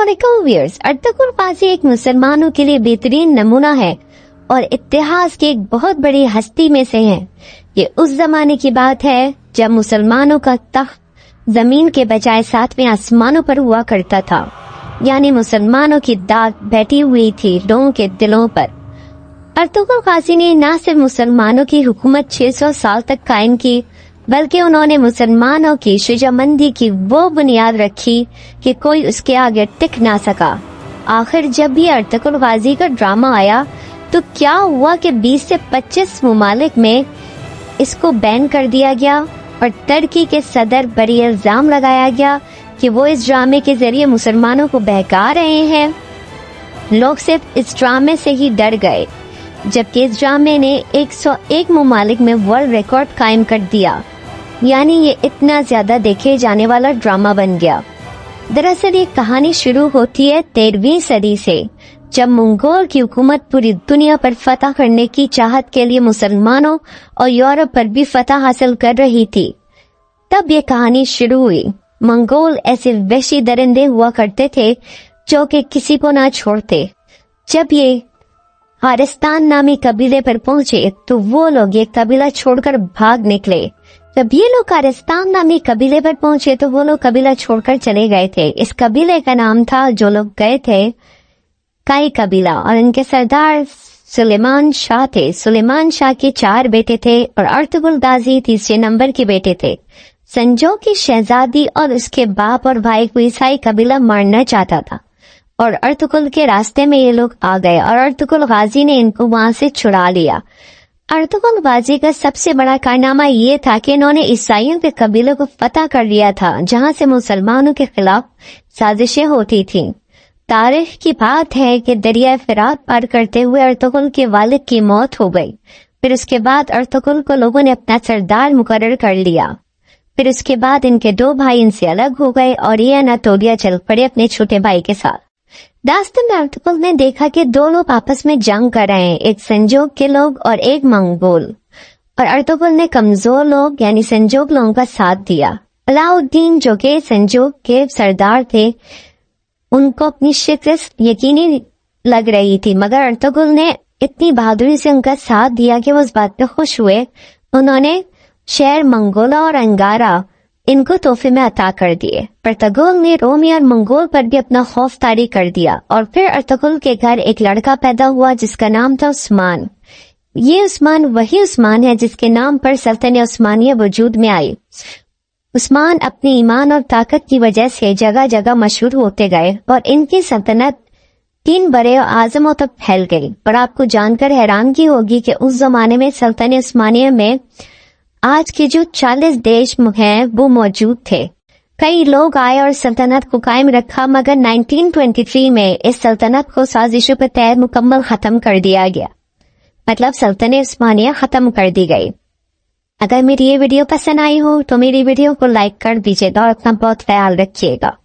अस्सलामुअलैकुम viewers. Ertugrul गाजी एक मुसलमानों के लिए बेहतरीन नमूना है और इतिहास की एक बहुत बड़ी हस्ती में से है। ये उस जमाने की बात है जब मुसलमानों का तख्त जमीन के बजाय सातवें आसमानों पर हुआ करता था, यानी मुसलमानों की दाद बैठी हुई थी लोगों के दिलों पर। अर्तुगरुल गाजी ने न सिर्फ मुसलमानों की हुकूमत 600 साल तक कायम की, बल्कि उन्होंने मुसलमानों की शुजामंदी की वो बुनियाद रखी कि कोई उसके आगे टिक ना सका। आखिर जब भी अर्तुगरुल गाजी का ड्रामा आया तो क्या हुआ कि 20 से 25 मुमालिक में इसको बैन कर दिया गया और तुर्की के सदर पर इल्जाम लगाया गया कि वो इस ड्रामे के जरिए मुसलमानों को बहका रहे हैं। लोग सिर्फ इस ड्रामे से ही डर गए, जबकि इस ड्रामे ने 101 मुमालिक में वर्ल्ड रिकॉर्ड कायम कर दिया, यानी ये इतना ज्यादा देखे जाने वाला ड्रामा बन गया। दरअसल ये कहानी शुरू होती है 13वीं सदी से, जब मंगोल की हुकूमत पूरी दुनिया पर फतह करने की चाहत के लिए मुसलमानों और यूरोप पर भी फतह हासिल कर रही थी। तब ये कहानी शुरू हुई। मंगोल ऐसे वहशी दरिंदे हुआ करते थे जो कि किसी को ना छोड़ते। जब ये हारिस्तान नामी कबीले पर पहुंचे तो वो लोग ये कबीला छोड़कर भाग निकले। जब ये लोग हारिस्तान नामी कबीले पर पहुंचे तो वो लोग कबीला छोड़कर चले गए थे। इस कबीले का नाम था, जो लोग गए थे, काई कबीला, और इनके सरदार सुलेमान शाह थे। सुलेमान शाह के 4 बेटे थे और अर्तुगरुल गाजी तीसरे नंबर के बेटे थे। संजो की शहजादी और उसके बाप और भाई को ईसाई कबीला मारना चाहता था और अर्तुगरुल के रास्ते में ये लोग आ गए और अर्तुगरुल गाजी ने इनको वहां से छुड़ा लिया। अर्तुगरुल गाजी का सबसे बड़ा कारनामा ये था कि इन्होंने ईसाइयों के कबीलों को फतह कर लिया था, जहां से मुसलमानों के खिलाफ साजिशें होती थीं। तारीख की बात है कि दरिया फरात पार करते हुए अर्तुगरुल के वालिद की मौत हो गई। फिर उसके बाद अर्तुगरुल को लोगों ने अपना सरदार मुकर्रर कर लिया। फिर उसके बाद इनके 2 भाई इनसे अलग हो गए और ये अनातोलिया चल पड़े अपने छोटे भाई के साथ। दास्तान में अर्तुगरुल ने देखा कि 2 लोग आपस में जंग कर रहे हैं, एक संजोग के लोग और एक मंगोल, और अर्तुगरुल ने कमजोर लोग यानी संजोग लोगों का साथ दिया। अलाउद्दीन, जो कि संजोग के सरदार थे, उनको अपनी शिकस्त यकीनी लग रही थी, मगर अर्तुगरुल ने इतनी बहादुरी से उनका साथ दिया कि वो उस बात पे खुश हुए। उन्होंने शहर मंगोला और अंगारा इनको तोहफे में अता कर दिए। अर्तुगरुल ने रोमी और मंगोल पर भी अपना खौफ तारी कर दिया और फिर अर्तुगरुल के घर एक लड़का पैदा हुआ जिसका नाम था उस्मान। ये उस्मान वही उस्मान है जिसके नाम पर सल्तनत उस्मानिया वजूद में आई। उस्मान अपने ईमान और ताकत की वजह से जगह जगह मशहूर होते गए और इनकी सल्तनत 3 बड़े आज़मों तक फैल गई। और आपको जानकर हैरानगी होगी कि उस जमाने में सल्तनत उस्मानिया में आज के जो 40 देश हैं वो मौजूद थे। कई लोग आए और सल्तनत को कायम रखा, मगर 1923 में इस सल्तनत को साजिशों पर तहत मुकम्मल खत्म कर दिया गया। मतलब सल्तनत उस्मानिया खत्म कर दी गई। अगर मेरी ये वीडियो पसंद आई हो तो मेरी वीडियो को लाइक कर दीजिएगा और अपना बहुत ख्याल रखिएगा।